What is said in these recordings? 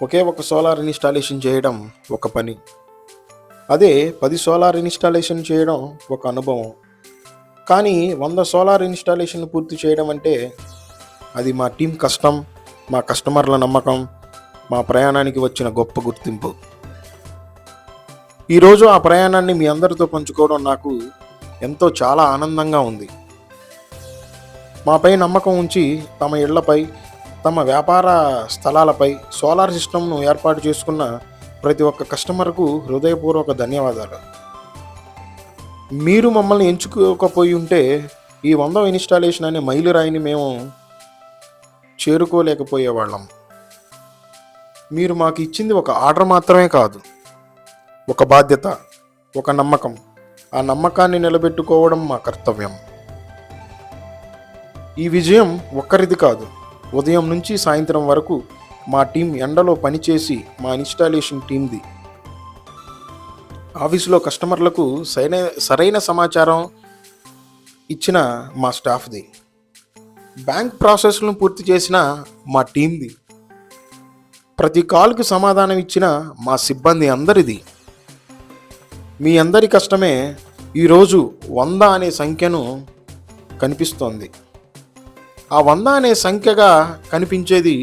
ఒకే ఒక solar installation చేయడం ఒక పని. అదే 10 సోలార్ ఇన్స్టాలేషన్ చేయడం ఒక అనుభవం. కానీ 100 సోలార్ ఇన్స్టాలేషన్ పూర్తి చేయడం అంటే అది మా టీం కష్టం, మా కస్టమర్ల నమ్మకం, మా ప్రయాణానికి వచ్చిన గొప్ప గుర్తింపు. ఈరోజు ఆ ప్రయాణాన్ని మీ అందరితో పంచుకోవడం నాకు చాలా ఆనందంగా ఉంది. మాపై నమ్మకం ఉంచి తమ ఇళ్లపై, తమ వ్యాపార స్థలాలపై సోలార్ సిస్టమ్ను ఏర్పాటు చేసుకున్న ప్రతి ఒక్క కస్టమర్కు హృదయపూర్వక ధన్యవాదాలు. మీరు మమ్మల్ని ఎంచుకోకపోయి ఉంటే ఈ 100 ఇన్స్టాలేషన్ అనే మైలురాయిని మేము చేరుకోలేకపోయేవాళ్ళం. మీరు మాకు ఇచ్చింది ఒక ఆర్డర్ మాత్రమే కాదు, ఒక బాధ్యత, ఒక నమ్మకం. ఆ నమ్మకాన్ని నిలబెట్టుకోవడం మా కర్తవ్యం. ఈ విజయం ఒక్కరిది కాదు. ఉదయం నుంచి సాయంత్రం వరకు మా టీం ఎండలో పనిచేసి మా ఇన్స్టాలేషన్ టీంది. ఆఫీసులో కస్టమర్లకు సరైన సమాచారం ఇచ్చిన మా స్టాఫ్ది. బ్యాంక్ ప్రాసెస్లను పూర్తి చేసిన మా టీంది. ప్రతి కాల్కి సమాధానం ఇచ్చిన మా సిబ్బంది అందరిది. మీ అందరి కష్టమే ఈరోజు 100 అనే సంఖ్యను కనిపిస్తోంది. ఆ 100 అనే సంఖ్యగా కనిపించేది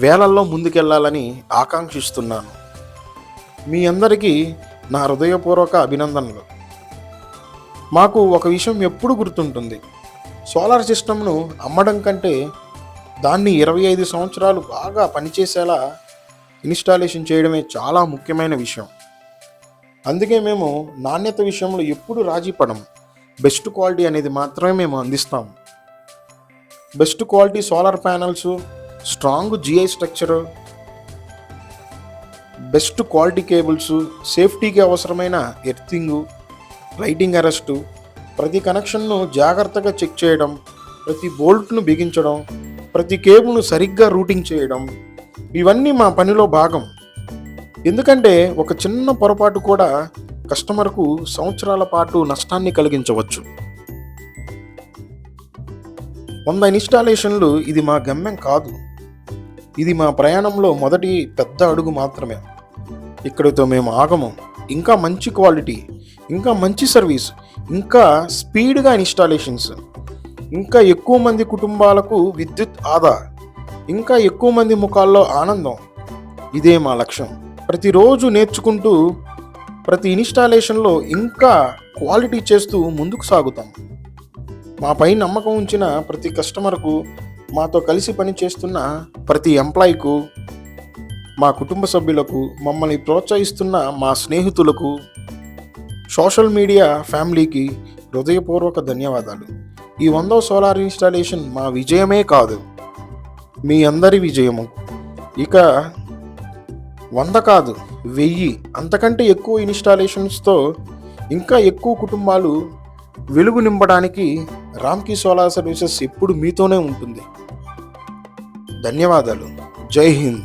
వేలల్లో ముందుకెళ్లాలని ఆకాంక్షిస్తున్నాను. మీ అందరికీ నా హృదయపూర్వక అభినందనలు. మాకు ఒక విషయం ఎప్పుడు గుర్తుంటుంది. సోలార్ సిస్టమ్ను అమ్మడం కంటే దాన్ని 25 సంవత్సరాలు బాగా పనిచేసేలా ఇన్స్టాలేషన్ చేయడమే చాలా ముఖ్యమైన విషయం. అందుకే మేము నాణ్యత విషయంలో ఎప్పుడు రాజీ పడం. బెస్ట్ క్వాలిటీ అనేది మాత్రమే మేము అందిస్తాము. Best quality solar panels, strong GI structure, best quality cables, సేఫ్టీకి అవసరమైన ఎర్తింగు, లైటింగ్ అరెస్టు, ప్రతి కనెక్షన్ను జాగ్రత్తగా చెక్ చేయడం, ప్రతి బోల్ట్ను బిగించడం, ప్రతి కేబుల్ను సరిగ్గా రూటింగ్ చేయడం, ఇవన్నీ మా పనిలో భాగం. ఎందుకంటే ఒక చిన్న పొరపాటు కూడా కస్టమర్కు సంవత్సరాల పాటు నష్టాన్ని కలిగించవచ్చు. 100 ఇన్స్టాలేషన్లు ఇది మా గమ్యం కాదు. ఇది మా ప్రయాణంలో మొదటి పెద్ద అడుగు మాత్రమే. ఇక్కడితో మేము ఆగము. ఇంకా మంచి క్వాలిటీ, ఇంకా మంచి సర్వీస్, ఇంకా స్పీడ్గా ఇన్స్టాలేషన్స్, ఇంకా ఎక్కువ మంది కుటుంబాలకు విద్యుత్ ఆదా, ఇంకా ఎక్కువ మంది ముఖాల్లో ఆనందం. ఇదే మా లక్ష్యం. ప్రతిరోజు నేర్చుకుంటూ ప్రతి ఇన్స్టాలేషన్లో ఇంకా క్వాలిటీ చేస్తూ ముందుకు సాగుతాం. మాపై నమ్మకం ఉంచిన ప్రతి కస్టమర్కు, మాతో కలిసి పనిచేస్తున్న ప్రతి ఎంప్లాయీకు, మా కుటుంబ సభ్యులకు, మమ్మల్ని ప్రోత్సహిస్తున్న మా స్నేహితులకు, సోషల్ మీడియా ఫ్యామిలీకి హృదయపూర్వక ధన్యవాదాలు. ఈ 100వ సోలార్ ఇన్స్టాలేషన్ మా విజయమే కాదు, మీ అందరి విజయము. ఇక 100 కాదు, 1000 అంతకంటే ఎక్కువ ఇన్స్టాలేషన్స్తో ఇంకా ఎక్కువ కుటుంబాలు వెలుగు నింపడానికి రామ్కీ సోలార్ సర్వీసెస్ ఎప్పుడు మీతోనే ఉంటుంది. ధన్యవాదాలు. జై హింద్.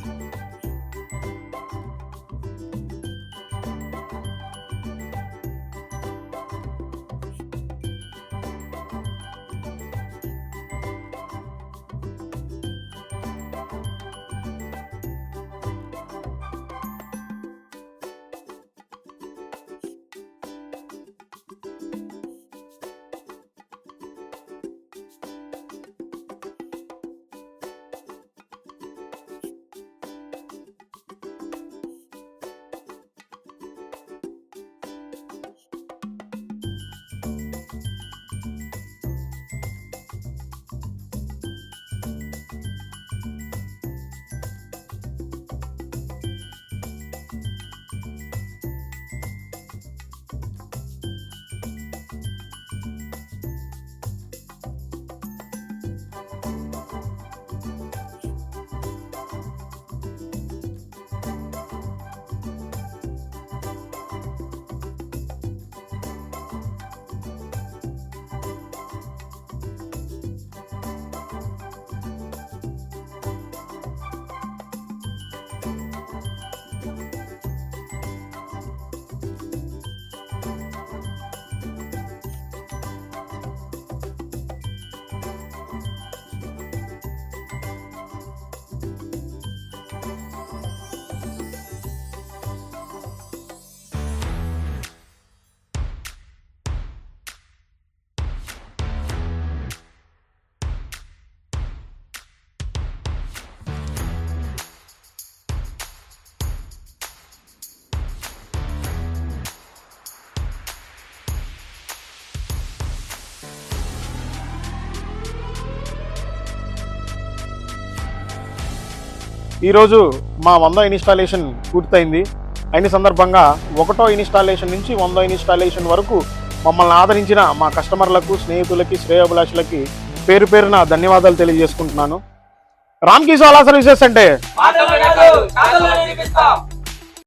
ఈరోజు మా 100 ఇన్స్టాలేషన్ పూర్తయింది. అయిన సందర్భంగా 1వ ఇన్స్టాలేషన్ నుంచి 100 ఇన్స్టాలేషన్ వరకు మమ్మల్ని ఆదరించిన మా కస్టమర్లకు, స్నేహితులకి, శ్రేయోభిలాషులకి పేరు పేరున ధన్యవాదాలు తెలియజేసుకుంటున్నాను. రామ్కీ సోలార్ సర్వీసెస్ అంటే